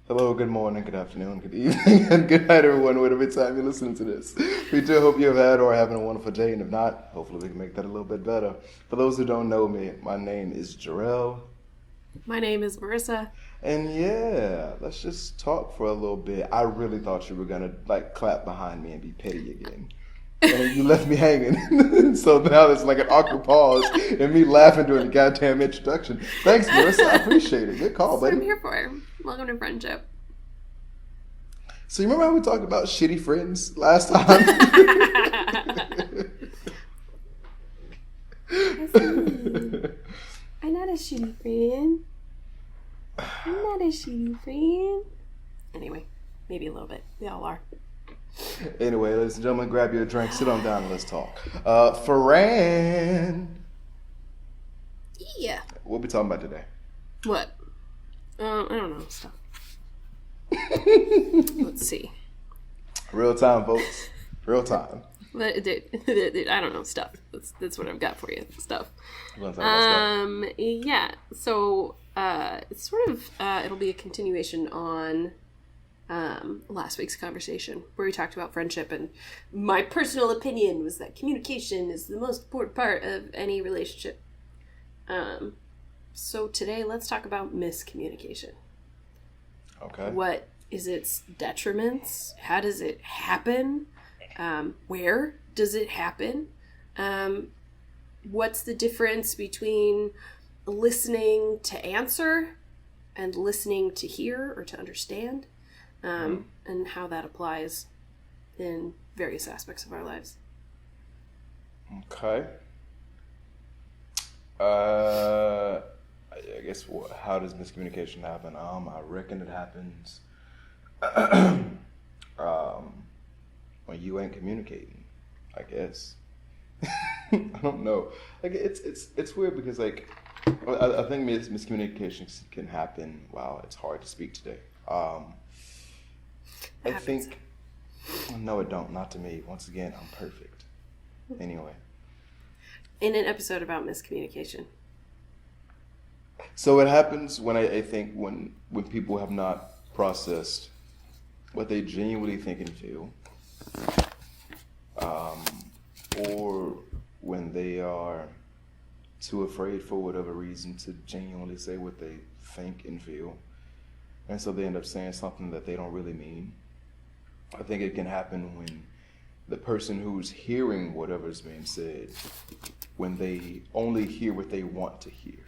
Hello, good morning, good afternoon, good evening, and good night, everyone, whatever time you're listening to this. We do hope you have had or are having a wonderful day, and if not, hopefully we can make that a little bit better. For those who don't know me, my name is Jarrell, My name is Marissa. and yeah, let's just talk for a little bit. I really thought you were gonna like clap behind me and be petty again. And you left me hanging. So now there's like an awkward pause and me laughing during the goddamn introduction. Thanks, Marissa. I appreciate it. Good call, That's what buddy. I'm here for. Welcome to friendship. So you remember how we talked about shitty friends last time? That's me. I'm not a shitty friend. I'm not a shitty friend. Anyway, maybe a little bit. We all are. Anyway, ladies and gentlemen, grab your drink, sit on down, and let's talk. Ferran, Yeah. what we talking about today? What? I don't know. Stuff. Let's see. Real time, folks. Real time. Dude, I don't know. Stuff. That's what I've got for you. Stuff. We're gonna talk about stuff. Yeah. So, it's sort of, it'll be a continuation on last week's conversation where we talked about friendship, and my personal opinion was that communication is the most important part of any relationship. So today let's talk about miscommunication. Okay. What is its detriments? How does it happen? Where does it happen? What's the difference between listening to answer and listening to hear or to understand? And how that applies in various aspects of our lives. Okay. I guess how does miscommunication happen? I reckon it happens when you ain't communicating. I guess. I don't know. Like it's weird because like I think miscommunication can happen while it's hard to speak today. I think no, it don't. Not to me. Once again, I'm perfect. Anyway. In an episode about miscommunication. So it happens when I think when people have not processed what they genuinely think and feel, or when they are too afraid for whatever reason to genuinely say what they think and feel, and so they end up saying something that they don't really mean. I think it can happen when the person who's hearing whatever's being said, when they only hear what they want to hear.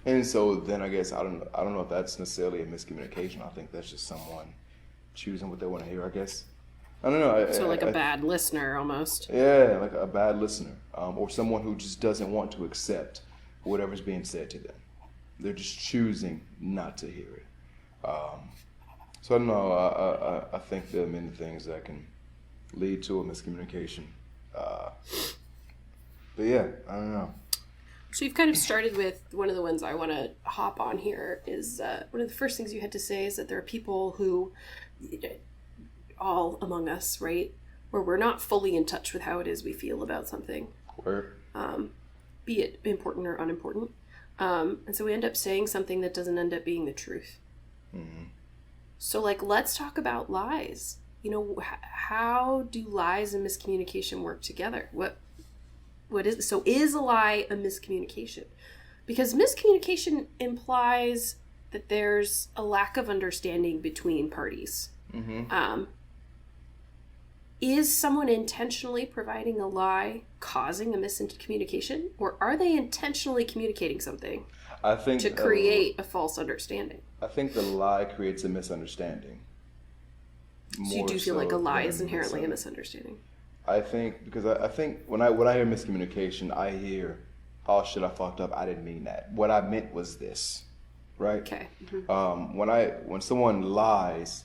And so then I guess I don't know if that's necessarily a miscommunication. I think that's just someone choosing what they want to hear, I guess. I don't know. So like a bad listener almost. Yeah, like a bad listener. Or someone who just doesn't want to accept whatever's being said to them. They're just choosing not to hear it. So I don't know. I think there are many things that can lead to a miscommunication. But yeah, I don't know. So you've kind of started with one of the ones I want to hop on here is one of the first things you had to say is that there are people who, all among us, right, where we're not fully in touch with how it is we feel about something. Where? Be it important or unimportant. And so we end up saying something that doesn't end up being the truth. Mm-hmm. So, like, let's talk about lies. You know, how do lies and miscommunication work together? Is a lie a miscommunication? Because miscommunication implies that there's a lack of understanding between parties. Mm-hmm. Is someone intentionally providing a lie causing a miscommunication? Or are they intentionally communicating something to create a false understanding? I think the lie creates a misunderstanding. So you do feel like a lie is inherently a misunderstanding? I think, because I think when I hear miscommunication, I hear, oh shit, I fucked up, I didn't mean that. What I meant was this, right? Okay. Mm-hmm. When someone lies,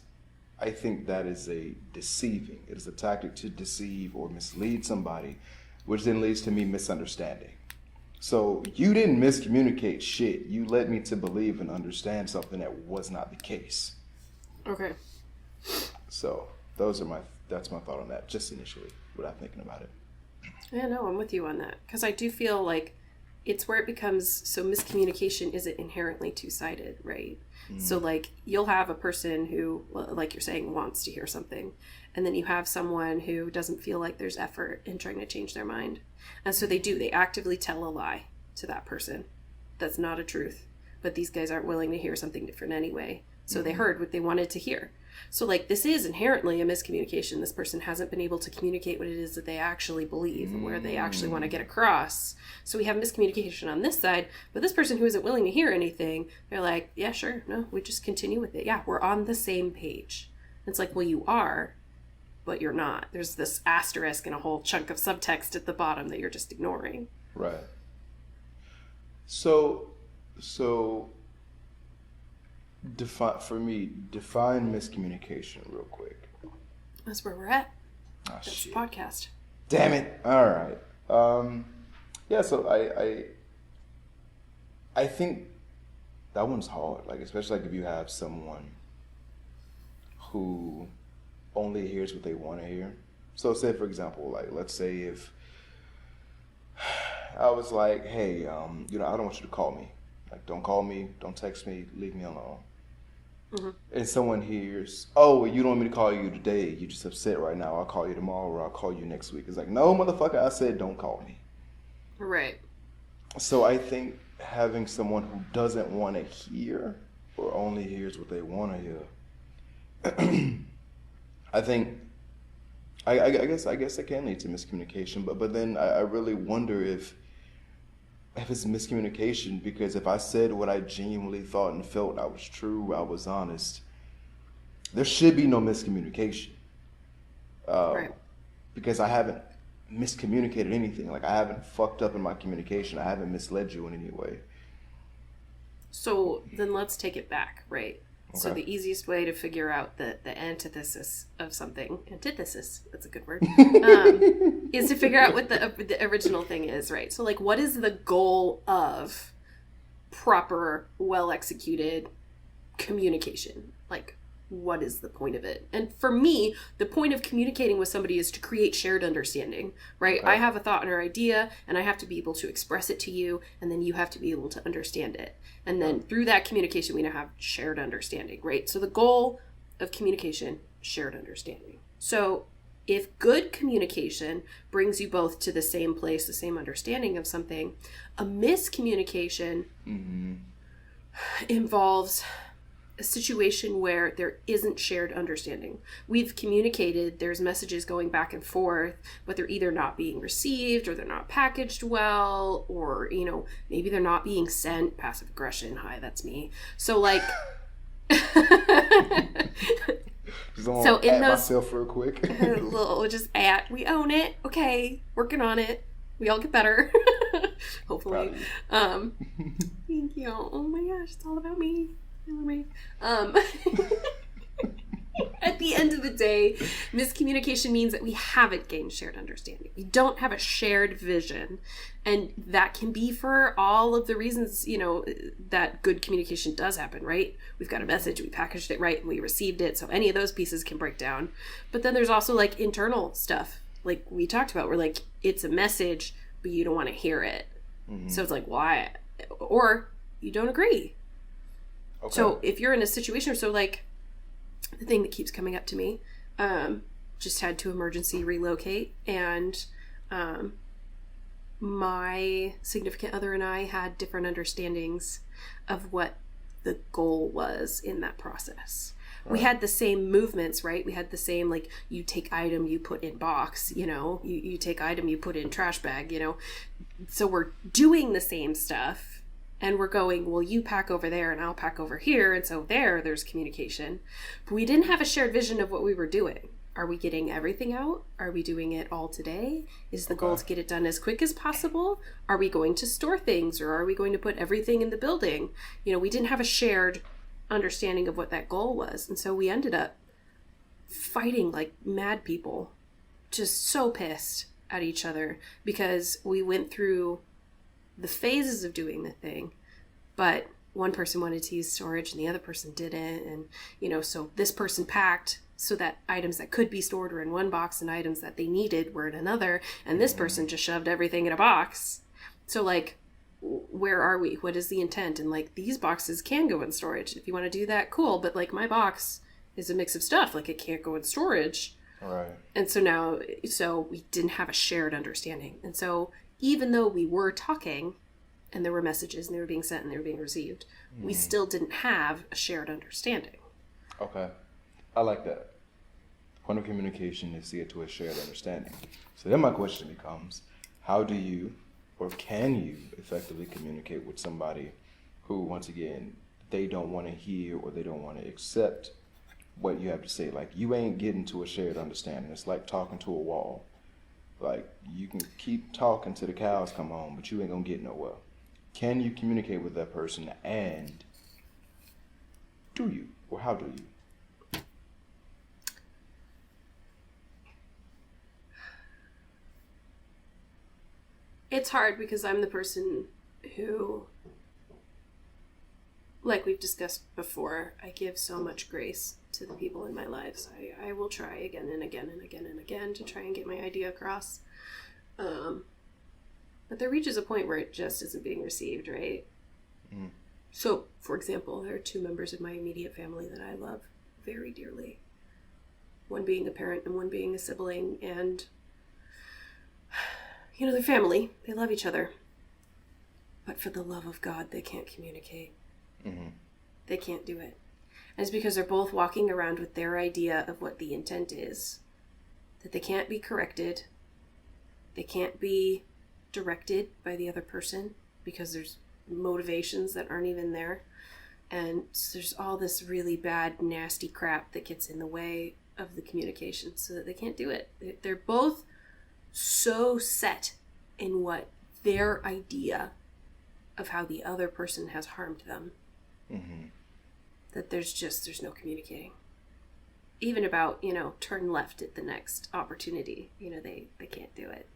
I think that is a deceiving. It is a tactic to deceive or mislead somebody, which then leads to me misunderstanding. So you didn't miscommunicate shit. You led me to believe and understand something that was not the case. Okay. So that's my thought on that, just initially, without thinking about it. Yeah, no, I'm with you on that. Because I do feel like it's where it becomes, so miscommunication isn't inherently two-sided, right? So like you'll have a person who, like you're saying, wants to hear something, and then you have someone who doesn't feel like there's effort in trying to change their mind, and so they actively tell a lie to that person that's not a truth, but these guys aren't willing to hear something different anyway, so they heard what they wanted to hear. So like this is inherently a miscommunication. This person hasn't been able to communicate what it is that they actually believe and where they actually want to get across. So we have miscommunication on this side, but this person who isn't willing to hear anything, they're like, yeah, sure, no, we just continue with it. Yeah, we're on the same page. And it's like, well, you are, but you're not. There's this asterisk and a whole chunk of subtext at the bottom that you're just ignoring. Right. So define miscommunication real quick. That's where we're at. Ah, That's shit. the podcast. Damn it. All right. Yeah, so I think that one's hard. Like, especially like if you have someone who only hears what they want to hear. So say, for example, like, let's say if I was like, hey, I don't want you to call me. Like, don't call me, don't text me, leave me alone. Mm-hmm. And someone hears, oh, well, you don't want me to call you today. You're just upset right now. I'll call you tomorrow or I'll call you next week. It's like, no, motherfucker, I said don't call me. Right. So I think having someone who doesn't want to hear or only hears what they want to hear, I guess it can lead to miscommunication. But then I really wonder if it's miscommunication, because if I said what I genuinely thought and felt, I was true, I was honest, there should be no miscommunication. Right. Because I haven't miscommunicated anything. Like, I haven't fucked up in my communication. I haven't misled you in any way. So then let's take it back, right? Okay. So Okay. the easiest way to figure out the antithesis of something, antithesis, that's a good word, is to figure out what the original thing is, right? So like, what is the goal of proper, well-executed communication? Like, what is the point of it? And for me, the point of communicating with somebody is to create shared understanding, right? Okay. I have a thought or idea, and I have to be able to express it to you, and then you have to be able to understand it. And then through that communication, we now have shared understanding, right? So the goal of communication, shared understanding. So if good communication brings you both to the same place, the same understanding of something, a miscommunication involves a situation where there isn't shared understanding. We've communicated, there's messages going back and forth, but they're either not being received or they're not packaged well, or, maybe they're not being sent. Passive aggression. Hi, that's me. So like, so in those, myself real quick. We own it. Okay. Working on it. We all get better. Hopefully. Thank you. Oh my gosh. It's all about me. At the end of the day, miscommunication means that we haven't gained shared understanding. We don't have a shared vision. And that can be for all of the reasons, that good communication does happen, right? We've got a message, we packaged it right, and we received it. So any of those pieces can break down. But then there's also like internal stuff, like we talked about, where like it's a message, but you don't want to hear it. Mm-hmm. So it's like, why? Or you don't agree. Okay. So if you're in a situation, so like the thing that keeps coming up to me, just had to emergency relocate, and my significant other and I had different understandings of what the goal was in that process. Right. We had the same movements, right? We had the same, like, you take item, you put in box, you take item, you put in trash bag, So we're doing the same stuff. And we're going, well, you pack over there and I'll pack over here. And so there's communication. But we didn't have a shared vision of what we were doing. Are we getting everything out? Are we doing it all today? Is the goal to get it done as quick as possible? Are we going to store things, or are we going to put everything in the building? We didn't have a shared understanding of what that goal was. And so we ended up fighting like mad people, just so pissed at each other because we went through the phases of doing the thing, but one person wanted to use storage and the other person didn't, and so this person packed so that items that could be stored were in one box and items that they needed were in another, and this person just shoved everything in a box. So like where are we? What is the intent? And like, these boxes can go in storage. If you want to do that, cool. But like, my box is a mix of stuff. Like, it can't go in storage. Right. And so we didn't have a shared understanding. And so even though we were talking and there were messages and they were being sent and they were being received, we still didn't have a shared understanding. Okay. I like that. Point of communication is to get to a shared understanding. So then my question becomes, how do you or can you effectively communicate with somebody who, once again, they don't want to hear or they don't want to accept what you have to say? Like, you ain't getting to a shared understanding. It's like talking to a wall. Like, you can keep talking till the cows come home, but you ain't gonna get nowhere. Can you communicate with that person, and do you, or how do you? It's hard because I'm the person who, like we've discussed before, I give so much grace to the people in my lives. I will try again and again and again and again to try and get my idea across. But there reaches a point where it just isn't being received, right? Mm. So, for example, there are 2 members of my immediate family that I love very dearly. One being a parent and one being a sibling, and you know, they're family. They love each other. But for the love of God, they can't communicate. Mm-hmm. They can't do it. And it's because they're both walking around with their idea of what the intent is. That they can't be corrected. They can't be directed by the other person because there's motivations that aren't even there. And so there's all this really bad, nasty crap that gets in the way of the communication so that they can't do it. They're both so set in what their idea of how the other person has harmed them, that there's no communicating. Even about, you know, turn left at the next opportunity. You know, they can't do it.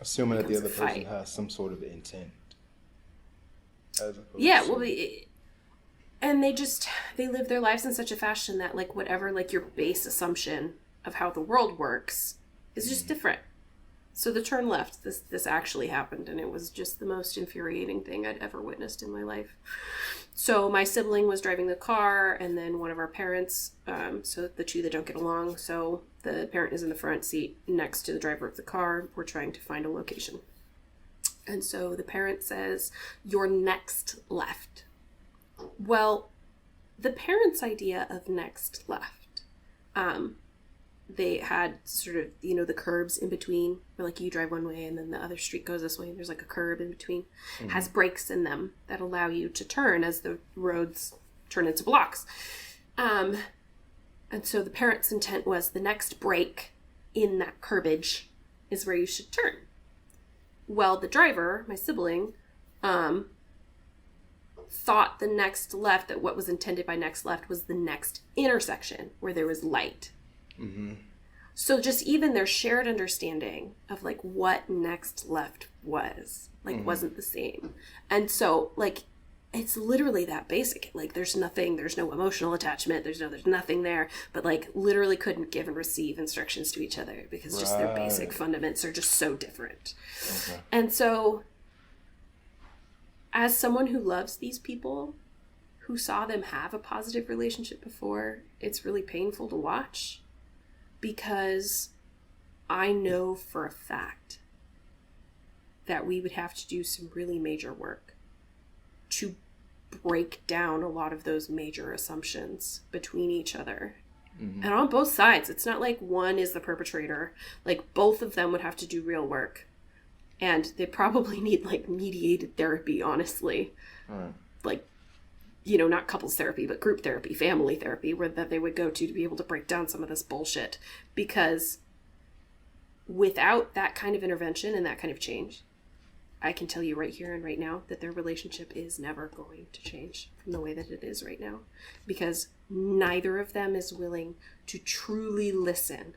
Assuming that the other person has some sort of intent. Yeah, well, and they live their lives in such a fashion that, like, whatever, like, your base assumption of how the world works is just different. So the turn left, this actually happened, and it was just the most infuriating thing I'd ever witnessed in my life. So my sibling was driving the car, and then one of our parents, so the 2 that don't get along, so the parent is in the front seat next to the driver of the car. We're trying to find a location. And so the parent says, "Your next left." Well, the parent's idea of next left, they had sort of, you know, the curbs in between, where like you drive one way and then the other street goes this way and there's like a curb in between, has brakes in them that allow you to turn as the roads turn into blocks. And so the parent's intent was the next break in that curbage is where you should turn. Well, the driver, my sibling, thought the next left, that what was intended by next left was the next intersection where there was light. Mm-hmm. So just even their shared understanding of like what next left was, like, wasn't the same. And so like, it's literally that basic. Like, there's no emotional attachment. There's nothing there, but like literally couldn't give and receive instructions to each other because just their basic fundamentals are just so different. Okay. And so as someone who loves these people, who saw them have a positive relationship before, it's really painful to watch, because I know for a fact that we would have to do some really major work to break down a lot of those major assumptions between each other. Mm-hmm. And on both sides. It's not like one is the perpetrator. Like, both of them would have to do real work. And they probably need like mediated therapy, honestly. Right. Like, you know, not couples therapy, but group therapy, family therapy, where that they would go to be able to break down some of this bullshit. Because without that kind of intervention and that kind of change, I can tell you right here and right now that their relationship is never going to change from the way that it is right now. Because neither of them is willing to truly listen.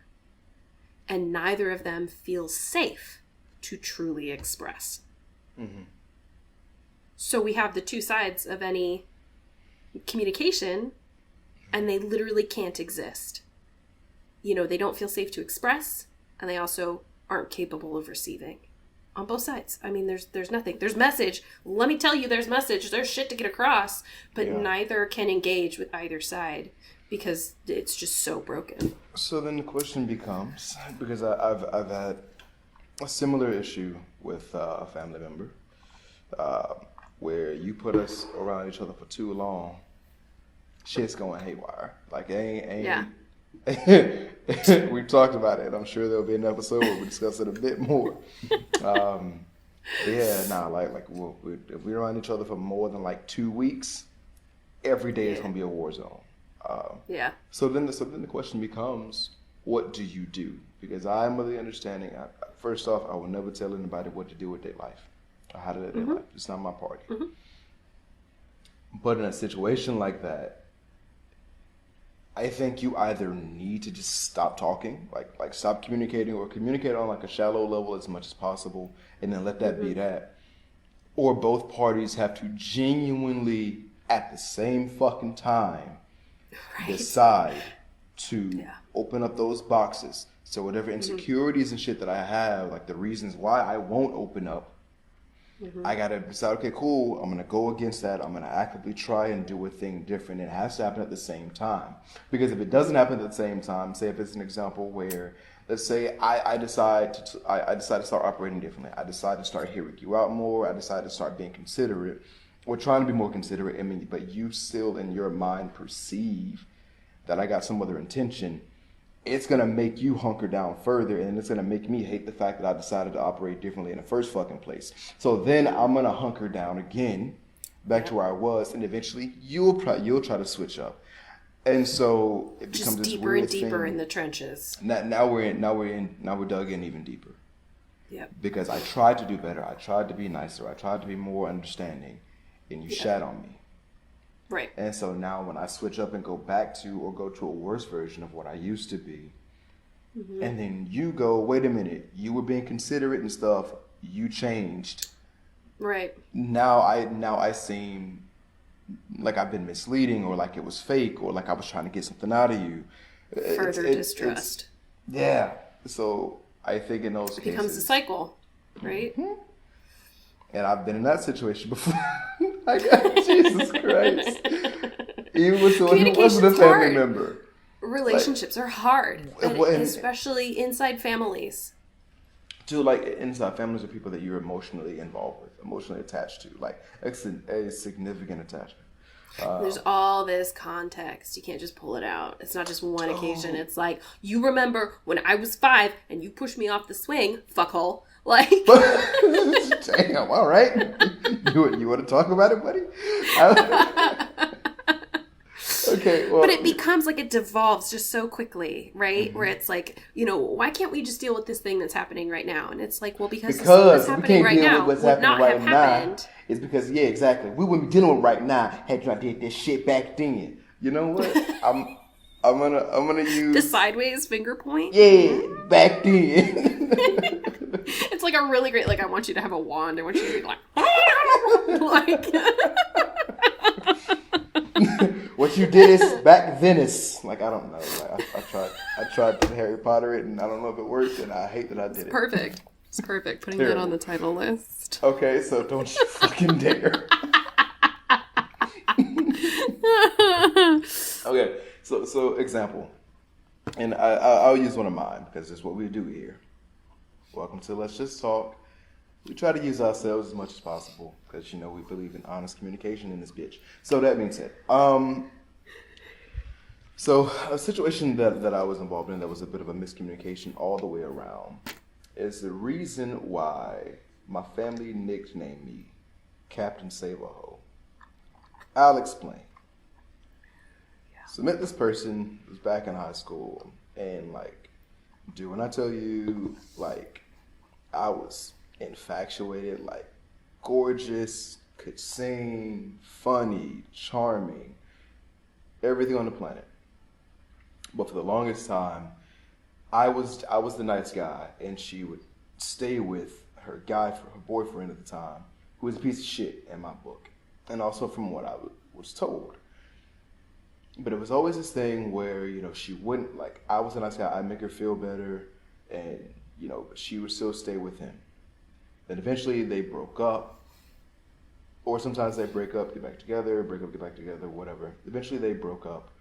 And neither of them feels safe to truly express. Mm-hmm. So we have the 2 sides of any communication, and they literally can't exist. You know, they don't feel safe to express, and they also aren't capable of receiving. on both sides. I mean, there's nothing. There's message. Let me tell you, there's message. There's shit to get across, but neither can engage with either side because it's just so broken. So then the question becomes, because I've had a similar issue with a family member, where you put us around each other for too long, shit's going haywire. Like ain't. We talked about it. I'm sure there'll be an episode where we discuss it a bit more. If we're around each other for more than like 2 weeks, every day is gonna be a war zone. So then the question becomes, what do you do? Because I'm of the understanding. First off, I will never tell anybody what to do with their life or how to live their life. It's not my party. But in a situation like that, I think you either need to just stop talking, like stop communicating, or communicate on like a shallow level as much as possible, and then let that be that. Or both parties have to genuinely, at the same fucking time, decide to open up those boxes. So whatever insecurities and shit that I have, like the reasons why I won't open up, I gotta decide, okay, cool, I'm gonna go against that. I'm gonna actively try and do a thing different. It has to happen at the same time. Because if it doesn't happen at the same time, say if it's an example where, let's say I decide to start operating differently. I decide to start hearing you out more. I decide to start being considerate, or trying to be more considerate. I mean, but you still in your mind perceive that I got some other intention. It's going to make you hunker down further, and it's going to make me hate the fact that I decided to operate differently in the first fucking place. So then I'm going to hunker down again, back to where I was, and eventually you'll try to switch up. And so it becomes this deeper weird and deeper thing. In the trenches. Now we're dug in even deeper. Yep. Because I tried to do better. I tried to be nicer. I tried to be more understanding, and you shat on me. Right. And so now when I switch up and go back to, or go to a worse version of what I used to be, and then you go, wait a minute, you were being considerate and stuff, you changed. Right. Now I seem like I've been misleading, or like it was fake, or like I was trying to get something out of you. Further distrust. Yeah. So I think in those cases, it becomes a cycle, right? And I've been in that situation before. Jesus Christ. Even with someone who wasn't a family member. Relationships are hard, especially inside families. Dude, like inside families are people that you're emotionally involved with, emotionally attached to. Like it's a significant attachment. There's all this context. You can't just pull it out. It's not just one occasion. It's like, you remember when I was 5 and you pushed me off the swing, fuckhole. Like, damn, all right. You want to talk about it, buddy? Okay, well, but it becomes like, it devolves just so quickly, right? Where it's like, why can't we just deal with this thing that's happening right now? And it's like, well, because this thing that's happening right now would not have happened. It's because, exactly. We wouldn't be dealing with right now had you not did this shit back then. You know what? I'm gonna use the sideways finger point. Yeah, back then. It's like a really great, like, I want you to have a wand. I want you to be like, what you did is back Venice. Like, I don't know. Like, I tried to Harry Potter it, and I don't know if it worked, and I hate that I did it. Perfect. It's perfect. Putting that on the title list. Okay, so don't you fucking dare. Okay, so example, and I'll use one of mine because it's what we do here. Welcome to Let's Just Talk. We try to use ourselves as much as possible because, we believe in honest communication in this bitch. So that being said, so a situation that I was involved in that was a bit of a miscommunication all the way around is the reason why my family nicknamed me Captain Save-A-Ho. I'll explain. So I met this person who was back in high school, and when I tell you, I was infatuated, gorgeous, could sing, funny, charming, everything on the planet. But for the longest time, I was the nice guy, and she would stay with her boyfriend at the time, who was a piece of shit in my book, and also from what I was told. But it was always this thing where, she wouldn't, I was a nice guy, I'd make her feel better, and, but she would still stay with him. Then eventually they broke up. Or sometimes they break up, get back together, break up, get back together, whatever. Eventually they broke up.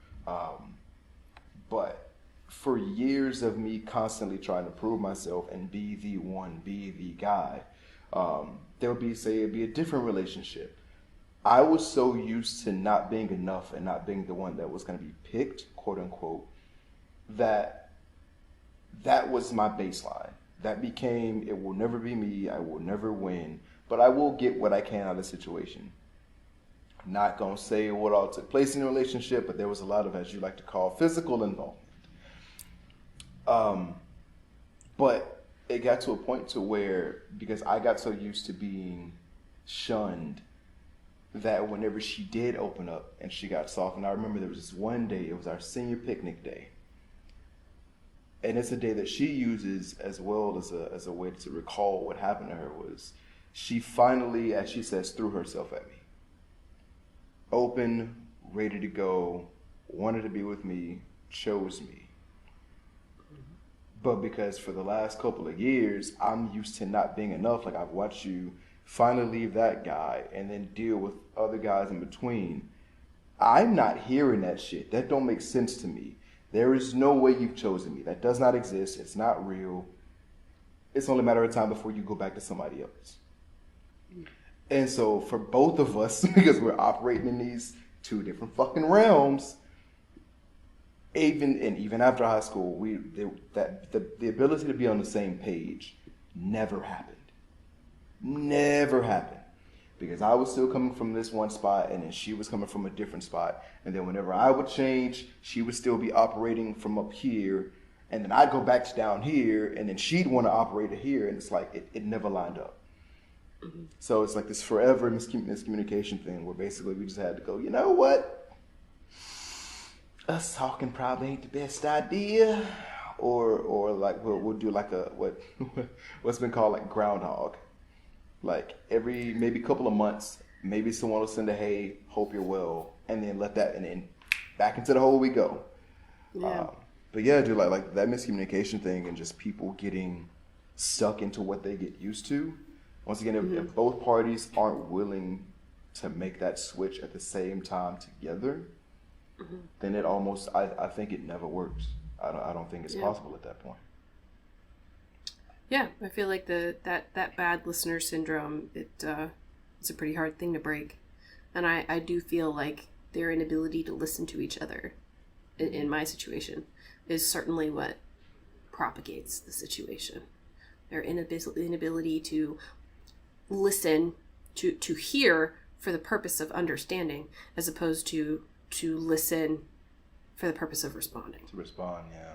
But for years of me constantly trying to prove myself and be the one, be the guy, there would be, say, it'd be a different relationship. I was so used to not being enough and not being the one that was going to be picked, quote unquote, that was my baseline. That became, it will never be me, I will never win, but I will get what I can out of the situation. Not going to say what all took place in the relationship, but there was a lot of, as you like to call, physical involvement. But it got to a point to where, because I got so used to being shunned, that whenever she did open up and she got soft, and I remember there was this one day, it was our senior picnic day. And it's a day that she uses as well as a way to recall what happened to her. Was she finally, as she says, threw herself at me. Open, ready to go, wanted to be with me, chose me. But because for the last couple of years, I'm used to not being enough. Like, I've watched you finally leave that guy and then deal with other guys in between. I'm not hearing that shit. That don't make sense to me. There is no way you've chosen me. That does not exist. It's not real. It's only a matter of time before you go back to somebody else. And so for both of us, because we're operating in these two different fucking realms, even after high school, the ability to be on the same page never happened. Never happened. Because I was still coming from this one spot, and then she was coming from a different spot. And then whenever I would change, she would still be operating from up here. And then I'd go back to down here, and then she'd want to operate it here. And it's like, it never lined up. Mm-hmm. So it's like this forever miscommunication thing where basically we just had to go, you know what? Us talking probably ain't the best idea. Or like we'll do like what's been called like groundhog. Like every maybe couple of months, maybe someone will send a hey, hope you're well, and then let that, and then back into the hole we go. Yeah. But yeah, dude, like that miscommunication thing and just people getting stuck into what they get used to. Once again, if both parties aren't willing to make that switch at the same time together, then it almost, I think it never works. I don't think it's possible at that point. Yeah, I feel like that bad listener syndrome, it's a pretty hard thing to break. And I do feel like their inability to listen to each other in my situation is certainly what propagates the situation. Their inability to listen, to hear for the purpose of understanding, as opposed to listen for the purpose of responding. To respond, yeah.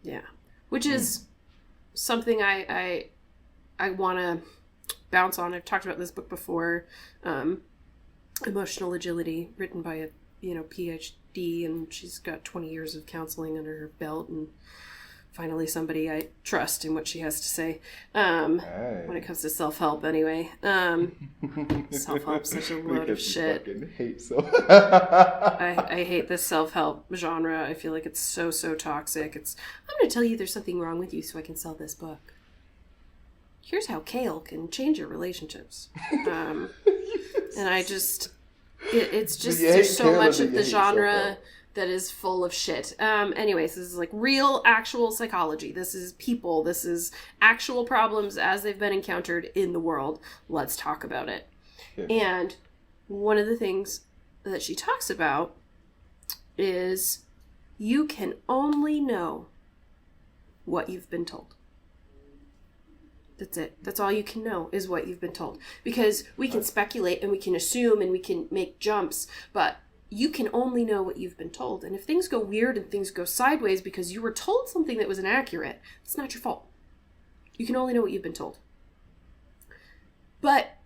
Yeah. Which is something I want to bounce on. I've talked about this book before, Emotional Agility, written by a PhD, and she's got 20 years of counseling under her belt, and finally somebody I trust in what she has to say when it comes to self-help anyway. Self-help's such a load of shit. I hate this self-help genre. I feel like it's so toxic. I'm going to tell you there's something wrong with you so I can sell this book. Here's how kale can change your relationships. And I just, it's just, there's so much of the genre that is full of shit. Anyways, this is like real, actual psychology. This is people. This is actual problems as they've been encountered in the world. Let's talk about it. Yeah. And one of the things that she talks about is you can only know what you've been told. That's it. That's all you can know is what you've been told. Because we can speculate and we can assume and we can make jumps, but you can only know what you've been told. And if things go weird and things go sideways because you were told something that was inaccurate, it's not your fault. You can only know what you've been told. But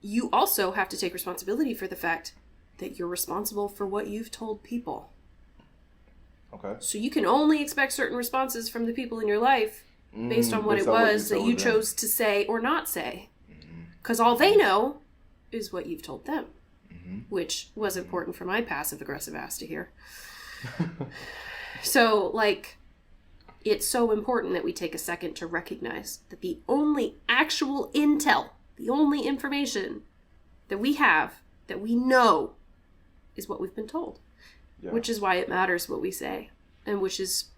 you also have to take responsibility for the fact that you're responsible for what you've told people. Okay. So you can only expect certain responses from the people in your life based on what it was that you chose to say or not say. Because all they know is what you've told them. Which was important for my passive-aggressive ass to hear. So, like, it's so important that we take a second to recognize that the only actual intel, the only information that we have, that we know, is what we've been told. Yeah. Which is why it matters what we say. And which is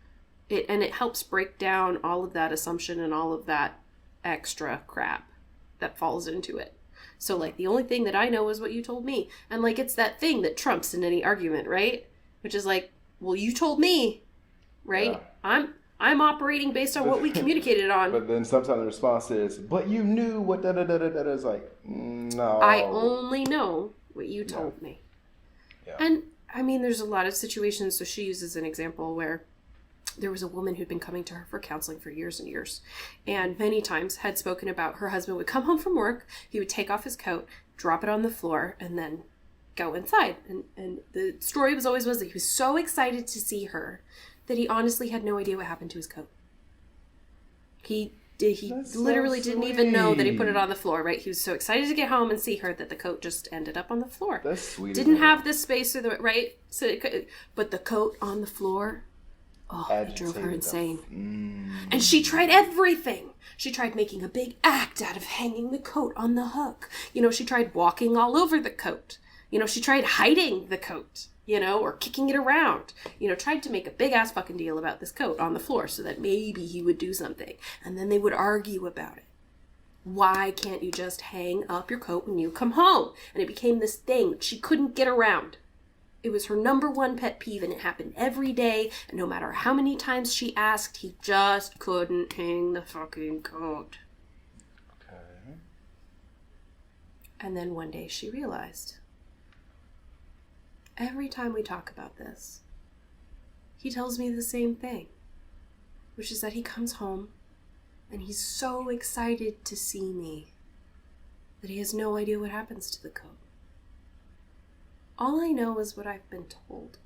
it, and it helps break down all of that assumption and all of that extra crap that falls into it. So, like, the only thing that I know is what you told me. And, like, it's that thing that trumps in any argument, right? Which is like, well, you told me, right? Yeah. I'm operating based on what we communicated on. But then sometimes the response is, but you knew what da-da-da-da-da. It's like, no. I only know what you told me. Yeah. And, I mean, there's a lot of situations. So she uses an example where there was a woman who'd been coming to her for counseling for years and years, and many times had spoken about her husband would come home from work, he would take off his coat, drop it on the floor, and then go inside. And the story was that he was so excited to see her that he honestly had no idea what happened to his coat. He literally didn't even know that he put it on the floor, right? He was so excited to get home and see her that the coat just ended up on the floor. That's sweet. Didn't have the space or the, right? So but the coat on the floor, it drove her insane. And she tried everything. She tried making a big act out of hanging the coat on the hook. You know, she tried walking all over the coat. You know, she tried hiding the coat, you know, or kicking it around. You know, tried to make a big ass fucking deal about this coat on the floor so that maybe he would do something. And then they would argue about it. Why can't you just hang up your coat when you come home? And it became this thing she couldn't get around. It was her number one pet peeve, and it happened every day, and no matter how many times she asked, he just couldn't hang the fucking coat. Okay. And then one day she realized, every time we talk about this, he tells me the same thing, which is that he comes home, and he's so excited to see me that he has no idea what happens to the coat. All I know is what I've been told.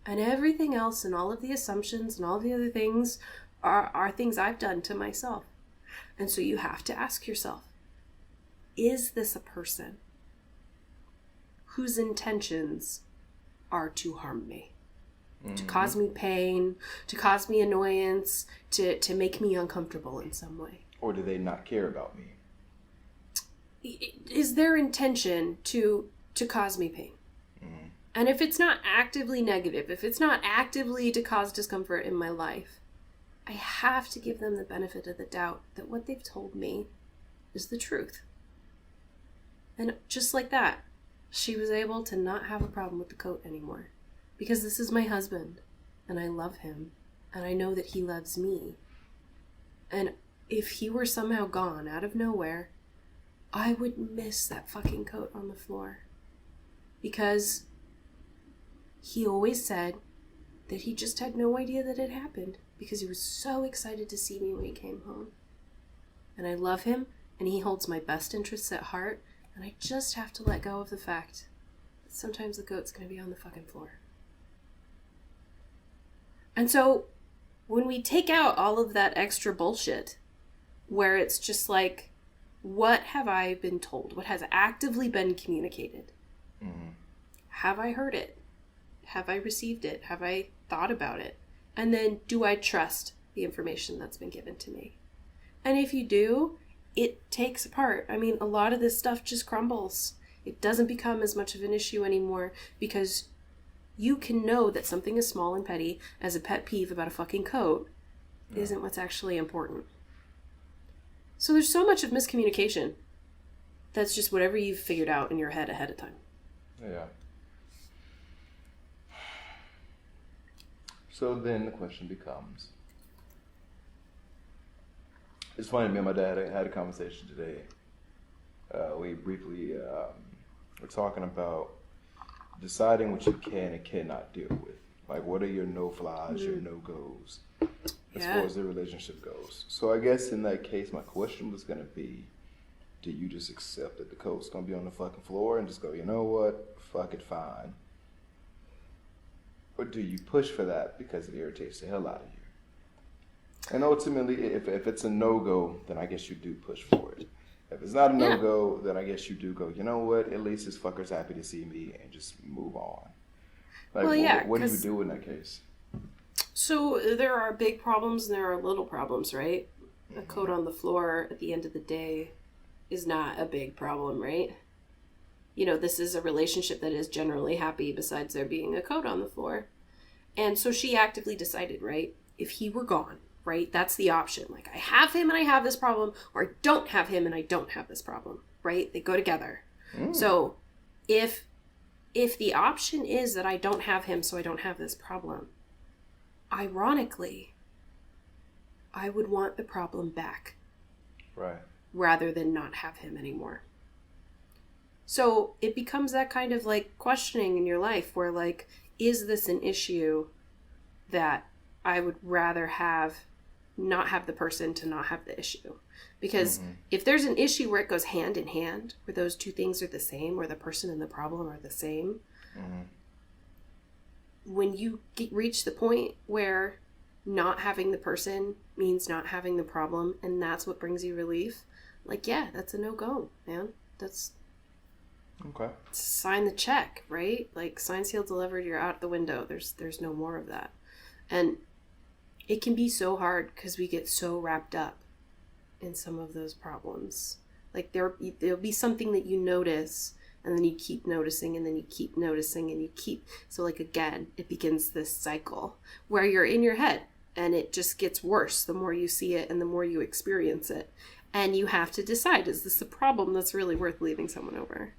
And everything else and all of the assumptions and all the other things are things I've done to myself. And so you have to ask yourself, is this a person whose intentions are to harm me? To cause me pain, to cause me annoyance, to make me uncomfortable in some way? Or do they not care about me? Is their intention to cause me pain? And if it's not actively negative, if it's not actively to cause discomfort in my life, I have to give them the benefit of the doubt that what they've told me is the truth. And just like that, she was able to not have a problem with the coat anymore. Because this is my husband, and I love him, and I know that he loves me. And if he were somehow gone out of nowhere, I would miss that fucking coat on the floor. Because he always said that he just had no idea that it happened because he was so excited to see me when he came home. And I love him, and he holds my best interests at heart, and I just have to let go of the fact that sometimes the coat's going to be on the fucking floor. And so when we take out all of that extra bullshit, where it's just like, what have I been told? What has actively been communicated? Mm-hmm. Have I heard it? Have I received it? Have I thought about it? And then do I trust the information that's been given to me? And if you do, it takes apart. I mean, a lot of this stuff just crumbles. It doesn't become as much of an issue anymore because you can know that something as small and petty as a pet peeve about a fucking coat isn't what's actually important. So there's so much of miscommunication that's just whatever you've figured out in your head ahead of time. Yeah. So then the question becomes, it's funny, me and my dad had a conversation today. We briefly were talking about deciding what you can and cannot deal with. Like, what are your no-flies, your no-goes, as far as the relationship goes. So I guess in that case, my question was going to be, do you just accept that the coat's going to be on the fucking floor and just go, you know what, fuck it, fine? Or do you push for that because it irritates the hell out of you? And ultimately, if it's a no-go, then I guess you do push for it. If it's not a no-go, then I guess you do go, you know what, at least this fucker's happy to see me, and just move on. Like, what do you do in that case? So there are big problems and there are little problems, right? A coat on the floor at the end of the day is not a big problem, right? This is a relationship that is generally happy besides there being a coat on the floor. And so she actively decided, right? If he were gone, right? That's the option. Like, I have him and I have this problem, or I don't have him and I don't have this problem, right? They go together. So if the option is that I don't have him, so I don't have this problem, ironically, I would want the problem back. Right. Rather than not have him anymore. So it becomes that kind of like questioning in your life where like, is this an issue that I would rather not have the person to not have the issue? Because if there's an issue where it goes hand in hand, where those two things are the same, where the person and the problem are the same, when you reach the point where not having the person means not having the problem, and that's what brings you relief, like, yeah, that's a no-go, man. That's okay. Sign the check, right? Like, sign, sealed, delivered, you're out the window. There's no more of that. And it can be so hard because we get so wrapped up in some of those problems. Like, there'll be something that you notice, and then you keep noticing, and then you keep noticing, and you keep... So, like, again, it begins this cycle where you're in your head, and it just gets worse the more you see it and the more you experience it. And you have to decide, is this a problem that's really worth leaving someone over?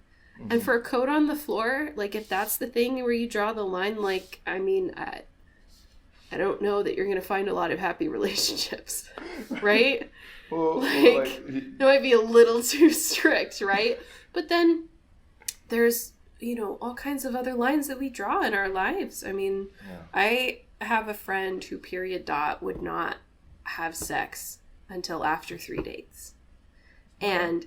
And for a coat on the floor, like, if that's the thing where you draw the line, like, I mean, I don't know that you're going to find a lot of happy relationships, right? It might be a little too strict, right? But then there's, all kinds of other lines that we draw in our lives. I mean, I have a friend who would not have sex until after 3 dates. And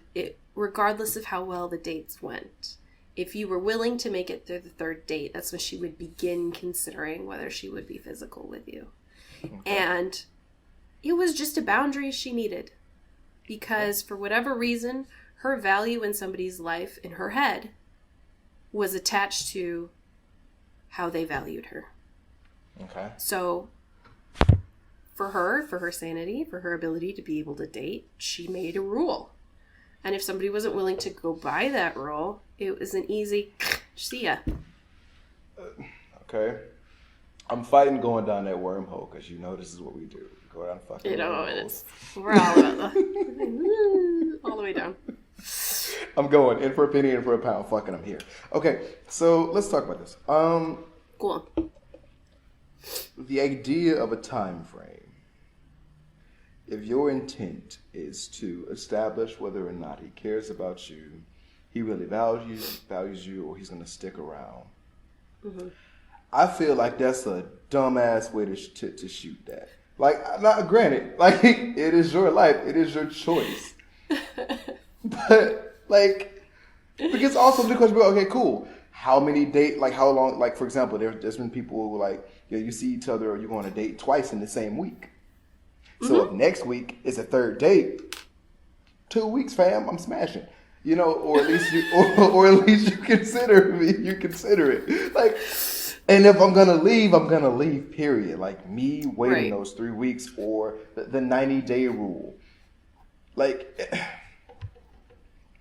regardless of how well the dates went, if you were willing to make it through the third date, that's when she would begin considering whether she would be physical with you. Okay. And it was just a boundary she needed. Because for whatever reason, her value in somebody's life, in her head, was attached to how they valued her. Okay. So for her sanity, for her ability to be able to date, she made a rule. And if somebody wasn't willing to go by that rule, it was an easy see ya. Okay. I'm fighting going down that wormhole because this is what we do. Go down fucking wormholes. We're all about all the way down. I'm going in for a penny, in for a pound. Fucking, I'm here. Okay, so let's talk about this. Cool. The idea of a time frame. If your intent is to establish whether or not he cares about you, he really values you, or he's going to stick around, I feel like that's a dumbass way to shoot that. Like, not granted, like, it is your life, it is your choice. But, like, because also the question, okay, cool. How many how long, like, for example, there's been people who, like, you see each other or you go on a date twice in the same week. So if next week is a third date, 2 weeks, fam, I'm smashing. Or at least you consider me. You consider it. Like, and if I'm gonna leave. Period. Like, me waiting those 3 weeks or the 90-day rule. Like,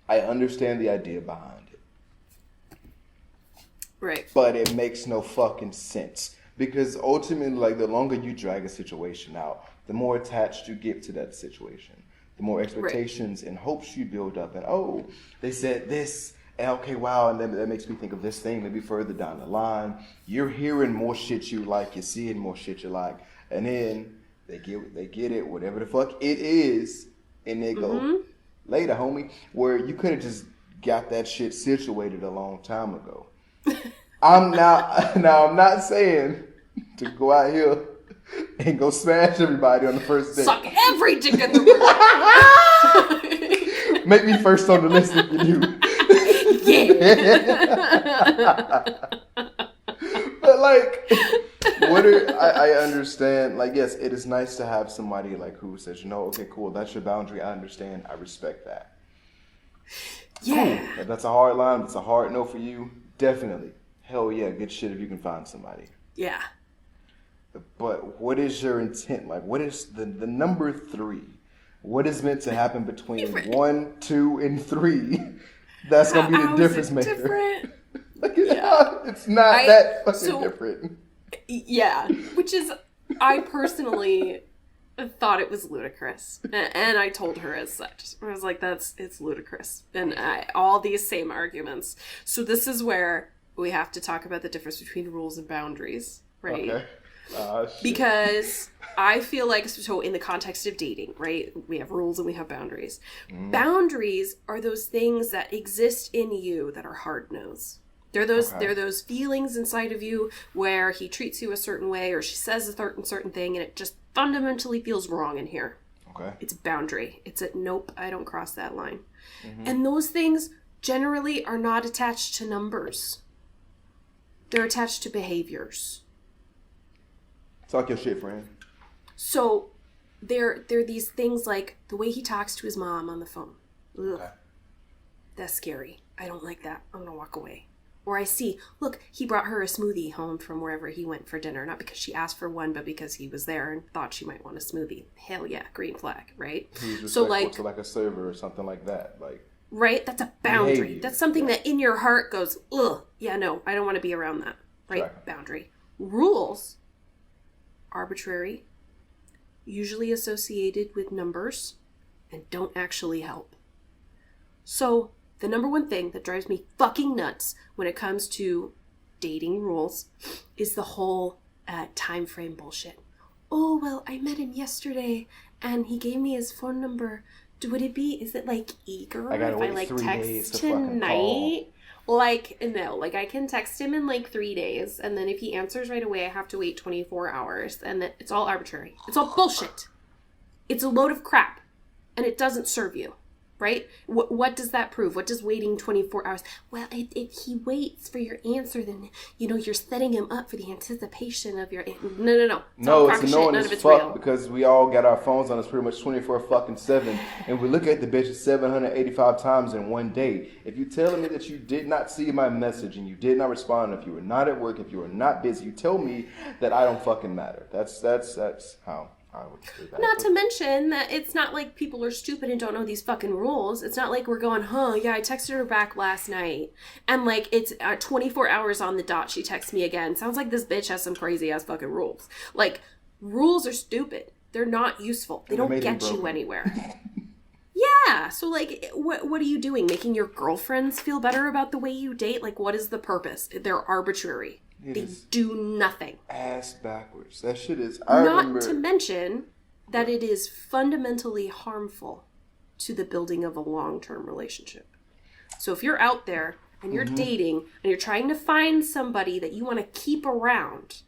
I understand the idea behind it. Right. But it makes no fucking sense. Because ultimately, like, the longer you drag a situation out, the more attached you get to that situation. The more expectations and hopes you build up. And, they said this. And okay, wow. And then that makes me think of this thing maybe further down the line. You're hearing more shit you like. You're seeing more shit you like. And then they get it, whatever the fuck it is. And they go, later, homie, where you could have just got that shit situated a long time ago. I'm not saying to go out here and go smash everybody on the first date. Suck every dick in the room. Make me first on the list if you do. Yeah. But like, I understand. Like, yes, it is nice to have somebody like who says, okay, cool, that's your boundary. I understand. I respect that. Yeah. Cool. If that's a hard line, it's a hard no for you. Definitely. Hell yeah, good shit if you can find somebody. Yeah. But what is your intent? Like, what is the number 3? What is meant to happen between 1, 2, and 3? That's gonna be the How is difference it maker. different? Like, Yeah. it's not that fucking different. Yeah, which is, I personally thought it was ludicrous, and I told her as such. I was like, it's ludicrous, and all these same arguments. So this is where we have to talk about the difference between rules and boundaries, right? Okay. Because I feel like, so in the context of dating, right, we have rules and we have boundaries. Boundaries are those things that exist in you that are hard-nosed. They're those feelings inside of you where he treats you a certain way or she says a certain thing and it just fundamentally feels wrong in here. Okay. It's a boundary. It's a nope, I don't cross that line. And those things generally are not attached to numbers. They're attached to behaviors. Talk your shit, friend. So they're these things like the way he talks to his mom on the phone. Ugh. Okay. That's scary. I don't like that. I'm going to walk away. Or I see, look, he brought her a smoothie home from wherever he went for dinner. Not because she asked for one, but because he was there and thought she might want a smoothie. Hell yeah, green flag, right? He's so like to like a server or something like that. Like, right? That's a boundary. Behavior. That's something that in your heart goes, ugh, yeah, no, I don't want to be around that. Right? Right. Boundary. Rules, arbitrary, usually associated with numbers, and don't actually help. So the number one thing that drives me fucking nuts when it comes to dating rules is the whole time frame bullshit. Oh, well, I met him yesterday and he gave me his phone number. Would it be, is it like eager I gotta if wait I like 3 days text to fucking call. tonight? Like, no, like I can text him in like 3 days and then if he answers right away, I have to wait 24 hours and that it's all arbitrary. It's all bullshit. It's a load of crap and it doesn't serve you. Right? What does that prove? What does waiting 24 hours? Well, if he waits for your answer, then, you're setting him up for the anticipation of your... No. No, it's annoying as fuck because we all got our phones on us pretty much 24/7, and we look at the bitches 785 times in one day. If you telling me that you did not see my message and you did not respond, if you were not at work, if you were not busy, you tell me that I don't fucking matter. That's how I would say that. Not to mention that it's not like people are stupid and don't know these fucking rules. It's not like we're going, yeah, I texted her back last night. And like it's 24 hours on the dot, she texts me again. Sounds like this bitch has some crazy ass fucking rules. Like, rules are stupid. They're not useful. They don't get you anywhere. Yeah, so like, what are you doing? Making your girlfriends feel better about the way you date? Like, what is the purpose? They're arbitrary. They do nothing. Ass backwards. That shit is... Not to mention that it is fundamentally harmful to the building of a long-term relationship. So if you're out there and you're dating and you're trying to find somebody that you want to keep around,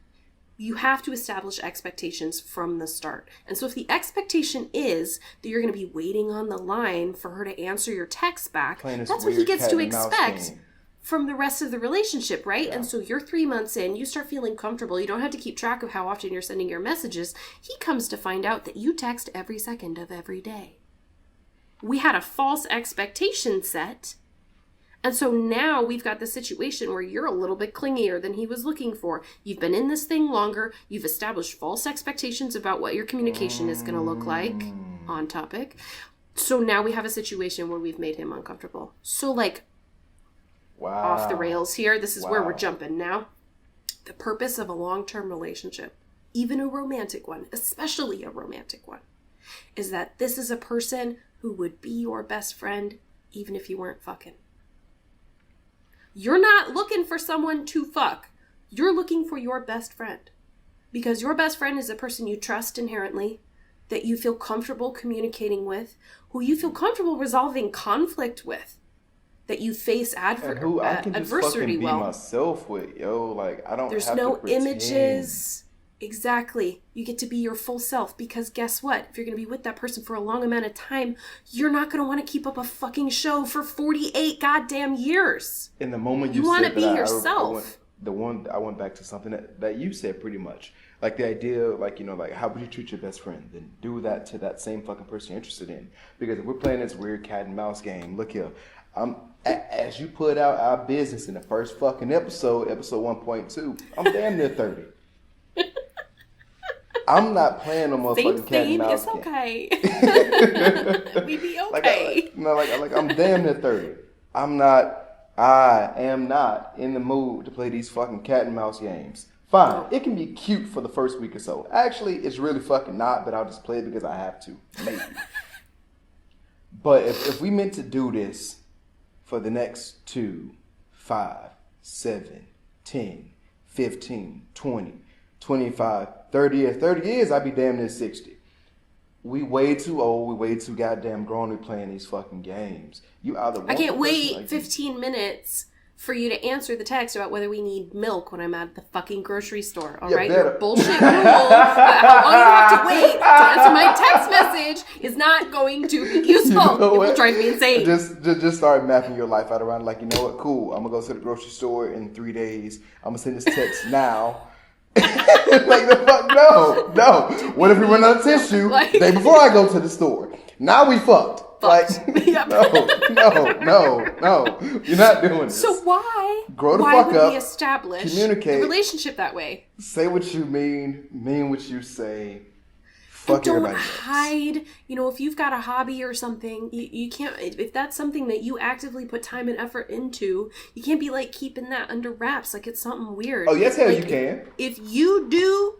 you have to establish expectations from the start. And so if the expectation is that you're going to be waiting on the line for her to answer your text back, that's what he gets to expect from the rest of the relationship, right? Yeah. And so you're 3 months in, you start feeling comfortable, you don't have to keep track of how often you're sending your messages. He comes to find out that you text every second of every day. We had a false expectation set, and so now we've got the situation where you're a little bit clingier than he was looking for. You've been in this thing longer, you've established false expectations about what your communication is going to look like on topic. So now we have a situation where we've made him uncomfortable. So like, off the rails here. This is where we're jumping now. The purpose of a long-term relationship, even a romantic one, especially a romantic one, is that this is a person who would be your best friend even if you weren't fucking. You're not looking for someone to fuck. You're looking for your best friend. Because your best friend is a person you trust inherently, that you feel comfortable communicating with, who you feel comfortable resolving conflict with, that you face who I can just adversity fucking be myself with, like I don't. There's have no to pretend. images. Exactly. You get to be your full self because guess what? If you're going to be with that person for a long amount of time, you're not going to want to keep up a fucking show for 48 goddamn years. In the moment you want to said be that, yourself. I went back to something that you said pretty much. Like the idea, like, like how would you treat your best friend? Then do that to that same fucking person you're interested in. Because if we're playing this weird cat and mouse game, look here. As you put out our business in the first fucking episode 1.2, I'm damn near 30. I'm not playing no Same motherfucking cat and theme, mouse it's game. okay. We be okay. Like I'm damn near 30. I am not in the mood to play these fucking cat and mouse games. Fine, No. it can be cute for the first week or so. Actually, it's really fucking not, but I'll just play it because I have to. Maybe. But if we meant to do this for the next 2, 5, 7, 10, 15, 20, 25, 30 years. 30 years, I'd be damn near 60. We way too old. We way too goddamn grown to be playing these fucking games. You either want I can't the person wait like 15 minutes for you to answer the text about whether we need milk when I'm at the fucking grocery store. All right, better. your bullshit rule about how long you have to wait to answer my text message is not going to be useful. You know it what? will drive me insane. Just start mapping your life out around like, you know what, cool. I'm gonna go to the grocery store in 3 days. I'm gonna send this text now. Like the fuck, no. What if we run out of tissue the day before I go to the store? Now we fucked. Like, Yep. no. You're not doing this. So why? Grow the why fuck would up, we establish communicate. the relationship that way? Say what you mean what you say. Fuck Don't everybody else. hide. If you've got a hobby or something, you can't. If that's something that you actively put time and effort into, you can't be like keeping that under wraps like it's something weird. Oh yes, hell like, you can. If you do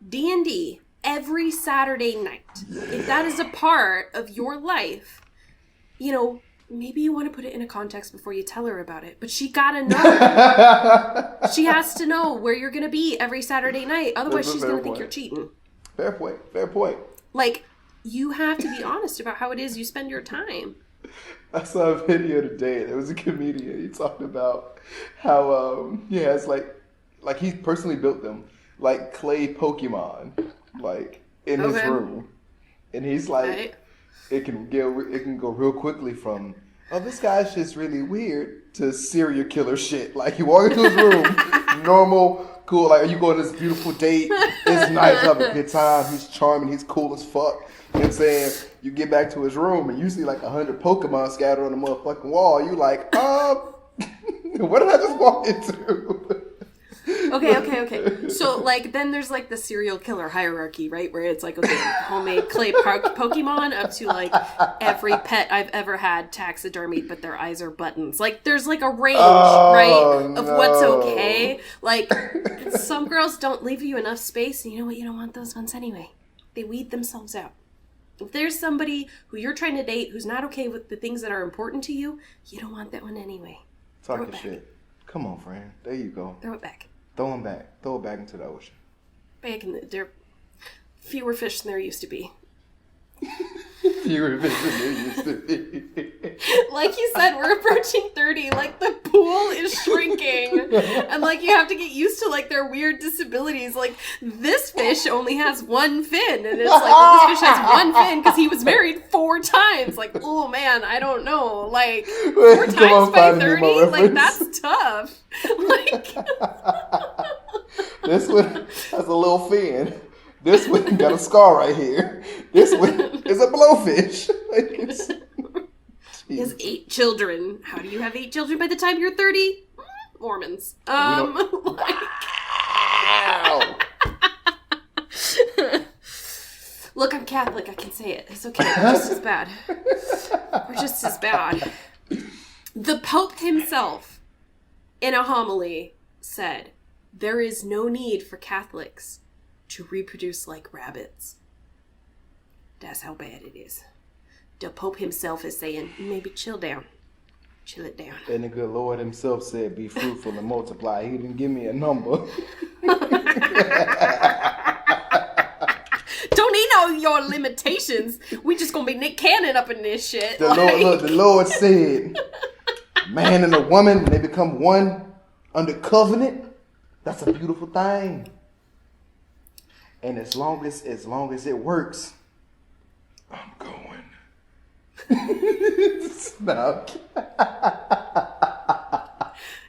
D&D every Saturday night, if that is a part of your life, maybe you want to put it in a context before you tell her about it. But she gotta know. She has to know where you're gonna be every Saturday night. Otherwise, she's gonna think you're cheating. Fair point. Like, you have to be honest about how it is you spend your time. I saw a video today. There was a comedian. He talked about how he has like he personally built them like clay Pokemon like in his room, and he's like, Right. it can go real quickly from, oh, this guy's just really weird, to serial killer shit. Like, you walk into his room, normal, cool, like, you go on this beautiful date, it's nice, have a good time, he's charming, he's cool as fuck. You know what I'm saying? You get back to his room and you see like 100 Pokemon scattered on the motherfucking wall. You like, what did I just walk into? Okay. So, like, then there's, like, the serial killer hierarchy, right? Where it's like, okay, homemade clay Pokemon up to, like, every pet I've ever had taxidermied, but their eyes are buttons. Like, there's, like, a range, right, of what's okay. Like, some girls don't leave you enough space, and you know what? You don't want those ones anyway. They weed themselves out. If there's somebody who you're trying to date who's not okay with the things that are important to you, you don't want that one anyway. Talking shit. Come on, friend. There you go. Throw it back. Throw him back. Throw it back into the ocean. Back in there fewer fish than there used to be. Fewer fish than there used to be. Like you said, we're approaching 30. Like, the pool is shrinking. And, like, you have to get used to, like, their weird disabilities. Like, this fish only has one fin. And it's like, well, this fish has one fin because he was married 4 times. Like, oh, man, I don't know. Like, 4 times by 30? Like, that's tough. Like... This one has a little fin. This one got a scar right here. This one is a blowfish. Like, it's... He has 8 children. How do you have 8 children by the time you're 30? Mormons. Look, I'm Catholic. I can say it. It's okay. We're just as bad. We're just as bad. The Pope himself, in a homily, said, "There is no need for Catholics to reproduce like rabbits." That's how bad it is. The Pope himself is saying, maybe chill down. Chill it down. And the good Lord himself said, be fruitful and multiply. He didn't give me a number. Don't he know your limitations? We just gonna be Nick Cannon up in this shit. The Lord said, man and a woman, they become one under covenant. That's a beautiful thing. And as long as it works, I'm going. No.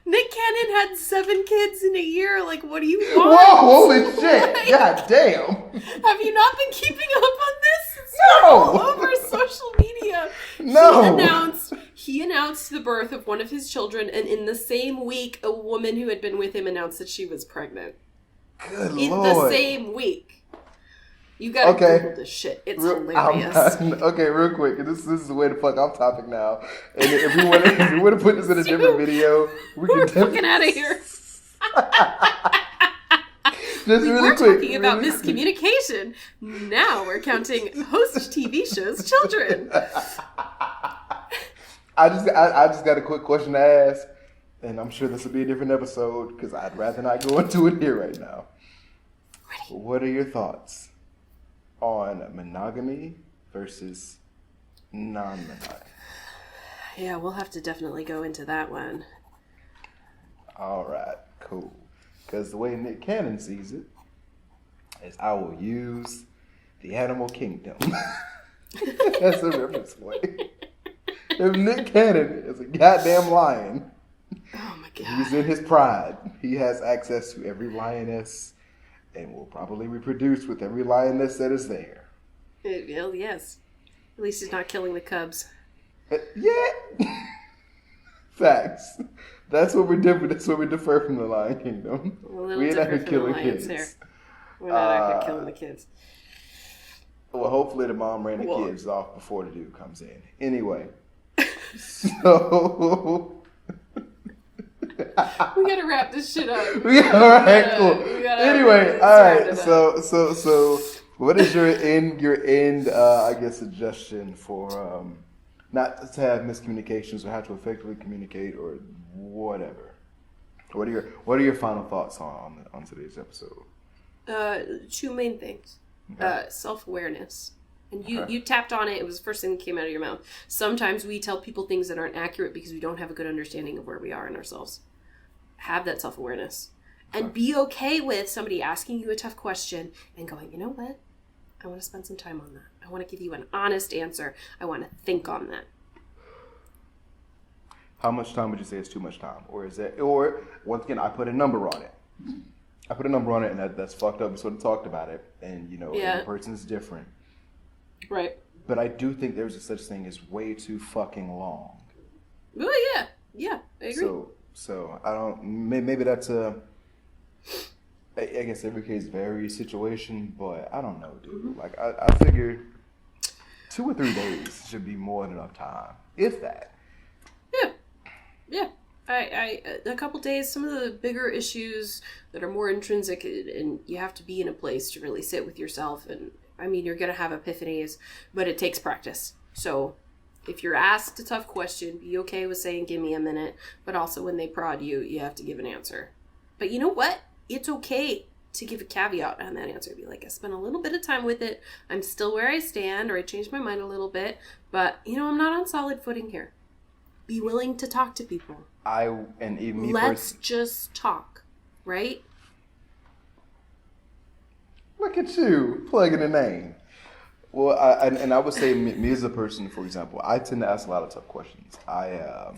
Nick Cannon had 7 kids in a year. Like, what do you want? Whoa, holy shit. Like, God damn. Have you not been keeping up on this? It's No. all over social media. No. He announced the birth of one of his children, and in the same week, a woman who had been with him announced that she was pregnant. Good In Lord. the same week. You gotta Okay. Google this shit. It's hilarious. Okay, real quick. This is the way to fuck off topic now. And if you want to put this in a different video, We're fucking out of here. Just We really were quick. talking about miscommunication. Now we're counting host TV shows children. I just got a quick question to ask, and I'm sure this will be a different episode because I'd rather not go into it here right now. Ready. What are your thoughts on monogamy versus non-monogamy? Yeah, we'll have to definitely go into that one. All right, cool. Because the way Nick Cannon sees it is I will use the animal kingdom as a reference point. If Nick Cannon is a goddamn lion, Oh my god. he's in his pride. He has access to every lioness and will probably reproduce with every lioness that is there. Well, yes. At least he's not killing the cubs. Yeah. Facts. That's what we're different. That's what we differ from the Lion Kingdom. A little We ain't out here different from the killing lions kids. here. We're not out here killing the kids. Well, hopefully the mom ran the Well- kids off before the dude comes in. Anyway, so We gotta wrap this shit up. all right, cool. we gotta Anyway, wrap all right. it up. So, what is your end? I guess suggestion for not to have miscommunications or how to effectively communicate or whatever. What are your final thoughts on today's episode? Two main things. Okay. Self-awareness. And Okay. you tapped on it. It was the first thing that came out of your mouth. Sometimes we tell people things that aren't accurate because we don't have a good understanding of where we are in ourselves. Have that self-awareness. And be okay with somebody asking you a tough question and going, you know what? I want to spend some time on that. I want to give you an honest answer. I want to think on that. How much time would you say is too much time, or once again, I put a number on it. And that's fucked up. We sort of talked about it, and every person is different. Right. But I do think there's a such thing as way too fucking long. Oh, yeah. Yeah, I agree. So I don't. Maybe that's I guess every case varies situation, but I don't know, dude. Mm-hmm. Like I figure 2 or 3 days should be more than enough time, if that. Yeah. I a couple days, some of the bigger issues that are more intrinsic, and you have to be in a place to really sit with yourself. And I mean, you're going to have epiphanies, but it takes practice. So if you're asked a tough question, be okay with saying, give me a minute. But also when they prod you, you have to give an answer. But you know what? It's okay to give a caveat on that answer. Be like, I spent a little bit of time with it. I'm still where I stand, or I changed my mind a little bit. But, I'm not on solid footing here. Be willing to talk to people. Let's just talk, right? Look at you plugging a name. Well, I would say me as a person, for example, I tend to ask a lot of tough questions. I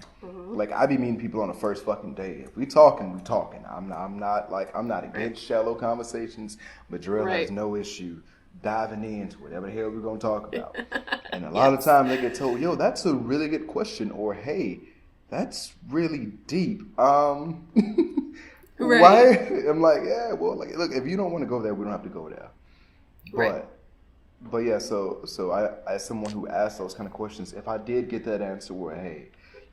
be meeting people on the first fucking day. If we talking, we talking. I'm not against shallow conversations. But Jarrell has no issue diving into whatever the hell we're gonna talk about. And a lot of times they get told, "Yo, that's a really good question," or "Hey, that's really deep." Why? I'm like, yeah, well, like, look, if you don't want to go there, we don't have to go there. But yeah, so I as someone who asked those kind of questions, if I did get that answer where, hey,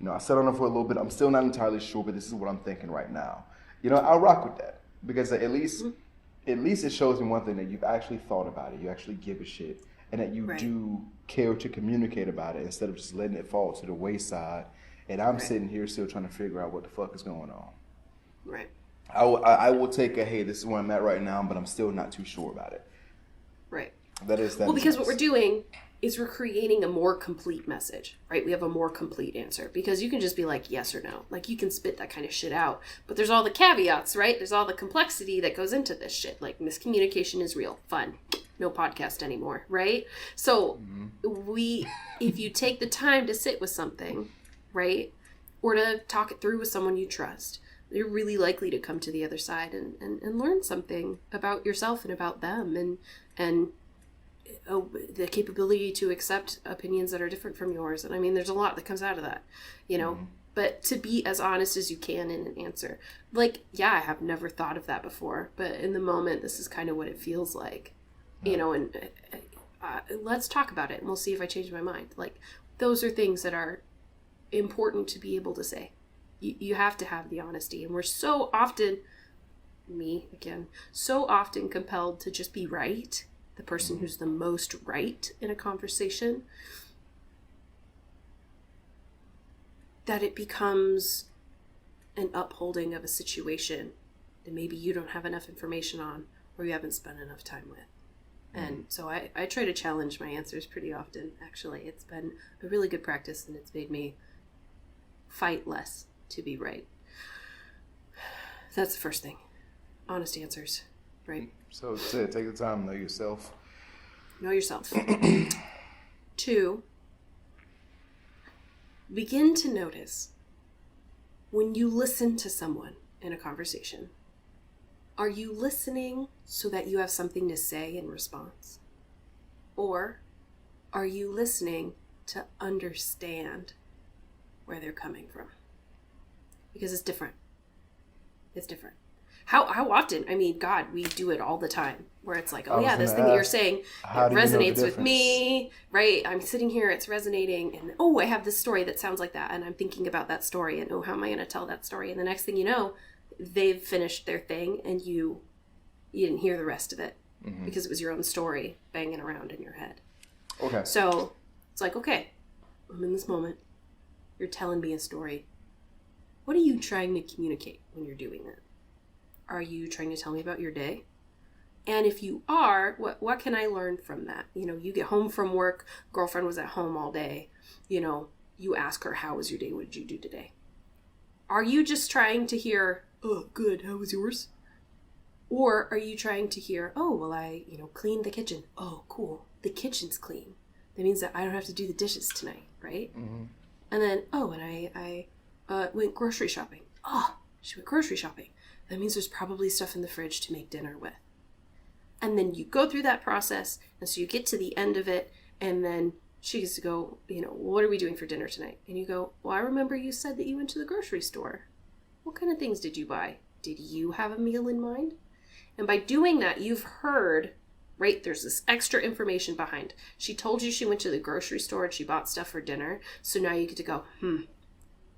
I sat on it for a little bit, I'm still not entirely sure, but this is what I'm thinking right now. I'll rock with that because at least it shows me one thing, that you've actually thought about it, you actually give a shit, and that you do care to communicate about it instead of just letting it fall to the wayside. And I'm sitting here still trying to figure out what the fuck is going on. Right. I will take a, hey, this is where I'm at right now, but I'm still not too sure about it. Right. Because what we're doing is we're creating a more complete message, right? We have a more complete answer because you can just be like yes or no. Like you can spit that kind of shit out, but there's all the caveats, right? There's all the complexity that goes into this shit. Like miscommunication is real. Fun. No podcast anymore, right? So if you take the time to sit with something, right? Or to talk it through with someone you trust, you're really likely to come to the other side and learn something about yourself and about them and the capability to accept opinions that are different from yours. And I mean, there's a lot that comes out of that, but to be as honest as you can in an answer. Like, yeah, I have never thought of that before, but in the moment, this is kind of what it feels like. you know, and let's talk about it and we'll see if I change my mind. Like, those are things that are important to be able to say. You have to have the honesty. And we're so often, so often compelled to just be right. The person who's the most right in a conversation, that it becomes an upholding of a situation that maybe you don't have enough information on or you haven't spent enough time with. And so I try to challenge my answers pretty often, actually. It's been a really good practice, and it's made me fight less to be right. That's the first thing. Honest answers, right? So take the time to know yourself. Know yourself. 2, begin to notice when you listen to someone in a conversation. Are you listening so that you have something to say in response? Or are you listening to understand where they're coming from? Because it's different. It's different. How often, I mean, God, we do it all the time, where it's like, oh yeah, this thing that you're saying, it resonates with me, right? I'm sitting here, it's resonating, and oh, I have this story that sounds like that, and I'm thinking about that story, and oh, how am I going to tell that story? And the next thing you know, they've finished their thing, and you didn't hear the rest of it, because it was your own story banging around in your head. Okay. So it's like, okay, I'm in this moment. You're telling me a story. What are you trying to communicate when you're doing that? Are you trying to tell me about your day? And if you are, what can I learn from that? You know, you get home from work, girlfriend was at home all day. You know, you ask her, how was your day? What did you do today? Are you just trying to hear, oh, good, how was yours? Or are you trying to hear, oh, well, I, cleaned the kitchen. Oh, cool, the kitchen's clean. That means that I don't have to do the dishes tonight, right? Mm-hmm. And then, oh, and I went grocery shopping. Oh, she went grocery shopping. That means there's probably stuff in the fridge to make dinner with. And then you go through that process, and so you get to the end of it, and then she gets to go, what are we doing for dinner tonight? And you go, well, I remember you said that you went to the grocery store. What kind of things did you buy? Did you have a meal in mind? And by doing that, you've heard, right, there's this extra information behind. She told you she went to the grocery store and she bought stuff for dinner. So now you get to go,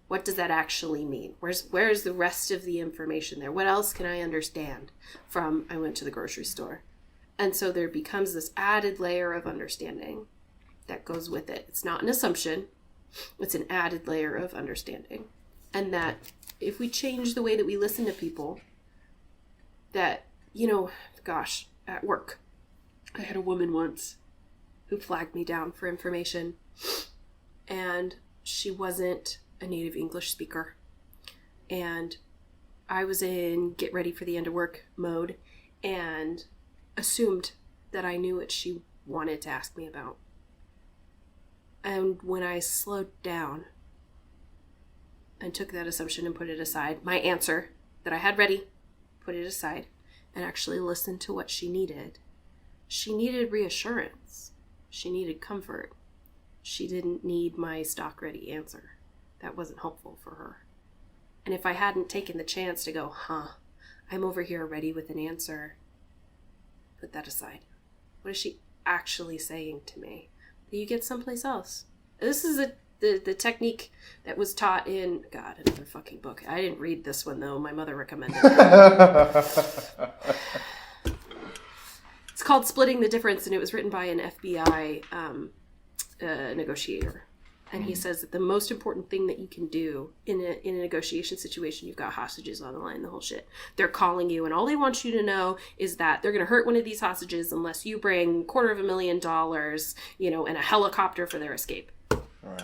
what does that actually mean? Where's the rest of the information there? What else can I understand from I went to the grocery store? And so there becomes this added layer of understanding that goes with it. It's not an assumption. It's an added layer of understanding. And that if we change the way that we listen to people, that, gosh, at work, I had a woman once who flagged me down for information, and she wasn't a native English speaker. And I was in get ready for the end of work mode and assumed that I knew what she wanted to ask me about. And when I slowed down and took that assumption and put it aside, my answer that I had ready, put it aside, and actually listened to what she needed reassurance. She needed comfort. She didn't need my stock ready answer. That wasn't helpful for her. And if I hadn't taken the chance to go, I'm over here ready with an answer, put that aside. What is she actually saying to me? That you get someplace else. This is the technique that was taught in, God, another fucking book. I didn't read this one, though. My mother recommended it. It's called Splitting the Difference, and it was written by an FBI negotiator. And he says that the most important thing that you can do in a negotiation situation, you've got hostages on the line, the whole shit. They're calling you, and all they want you to know is that they're going to hurt one of these hostages unless you bring $250,000, and a helicopter for their escape. All right.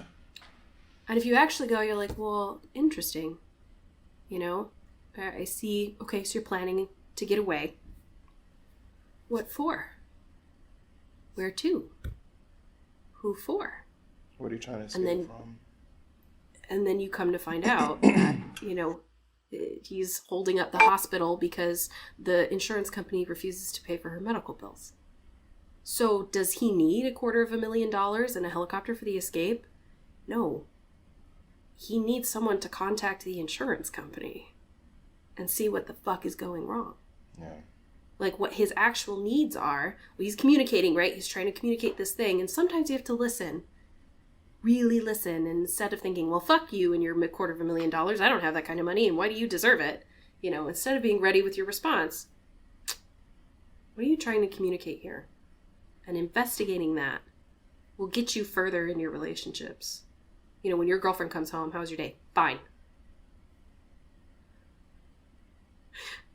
And if you actually go, you're like, well, interesting. I see. Okay, so you're planning to get away. What for? Where to? Who for? What are you trying to escape from? And then you come to find out that, he's holding up the hospital because the insurance company refuses to pay for her medical bills. So does he need $250,000 and a helicopter for the escape? No. He needs someone to contact the insurance company and see what the fuck is going wrong. Yeah. like what his actual needs are. Well, he's communicating, right? He's trying to communicate this thing. And sometimes you have to listen, really listen. And instead of thinking, well, fuck you and your $250,000, I don't have that kind of money. And why do you deserve it? You know, instead of being ready with your response, what are you trying to communicate here? And investigating that will get you further in your relationships. You know, when your girlfriend comes home, how was your day? Fine.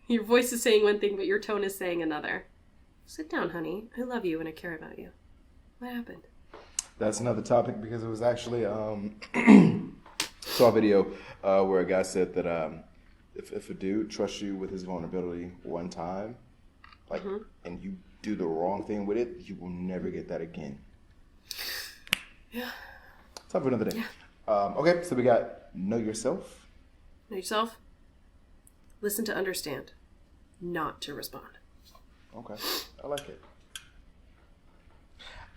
Your voice is saying one thing, but your tone is saying another. Sit down, honey. I love you and I care about you. What happened? That's another topic because it was actually saw a video where a guy said that if a dude trusts you with his vulnerability one time, like, and you do the wrong thing with it, you will never get that again. Yeah. Time for another day. Yeah. Okay, so we got know yourself. Know yourself. Listen to understand, not to respond. Okay, I like it.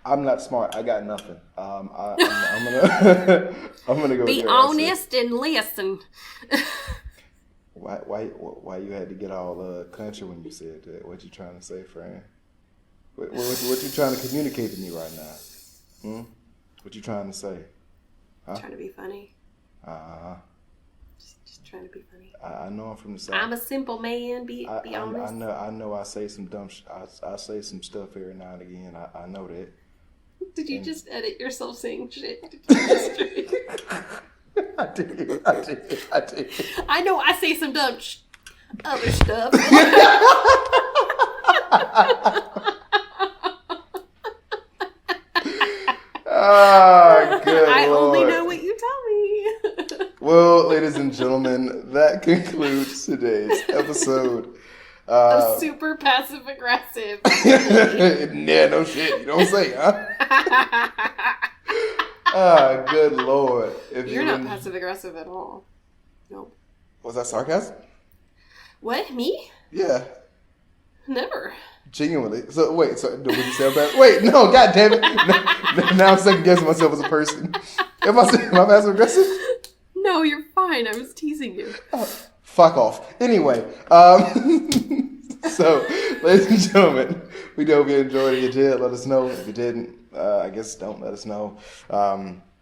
I'm not smart. I got nothing. I'm gonna I'm gonna go. Be honest and listen. Why you had to get all country when you said that? What you trying to say, friend? What you trying to communicate to me right now? What you trying to say? Huh? Trying to be funny. Just trying to be funny. I know I'm from the South. I'm a simple man. Be honest. I know. I say some dumb. I say some stuff every now and again. I know that. Did you just edit yourself saying shit? Did you I did. I know. I say some dumb other stuff. Ah, good I Lord. only know what you tell me. Well, ladies and gentlemen, that concludes today's episode. I'm super passive aggressive. Yeah, no shit. You don't say, huh? Ah, good Lord. If You're not passive aggressive at all. Nope. Was that sarcasm? What? Me? Yeah. Never. Genuinely. So wait, so would you say that? Wait, no, god damn it. Now I'm second guessing myself as a person. Am I passive aggressive? No, you're fine. I was teasing you. Oh, fuck off. Anyway, so ladies and gentlemen, we hope you enjoyed it. If you did, let us know. If you didn't, I guess don't let us know.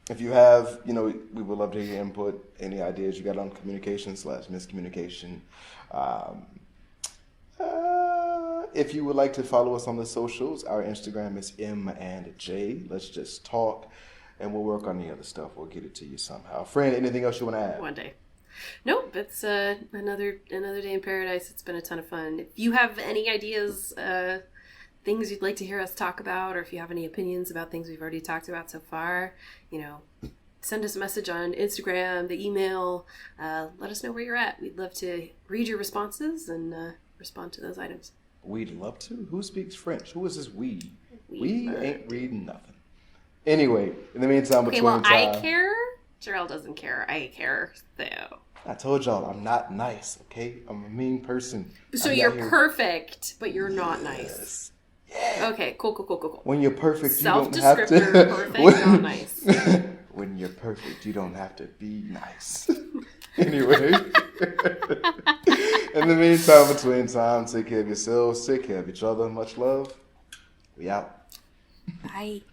If you have, we would love to hear your input. Any ideas you got on communication/miscommunication. If you would like to follow us on the socials, our Instagram is M&J. Let's just talk, and we'll work on the other stuff. We'll get it to you somehow. Friend, anything else you want to add? One day. Nope, it's another day in paradise. It's been a ton of fun. If you have any ideas, things you'd like to hear us talk about, or if you have any opinions about things we've already talked about so far, send us a message on Instagram, the email. Let us know where you're at. We'd love to read your responses and respond to those items. We'd love to. Who speaks French? Who is this we? We ain't reading nothing. Anyway, in the meantime, okay, well, I care. Jarrell doesn't care. I care, though. I told y'all I'm not nice, okay? I'm a mean person. So you're perfect, but you're not nice. Yeah. Okay, cool. When you're perfect, you don't have to... Self-descriptor, perfect, not nice. When you're perfect, you don't have to be nice. Anyway. In the meantime, between time, take care of yourselves, take care of each other. Much love. We out. Bye.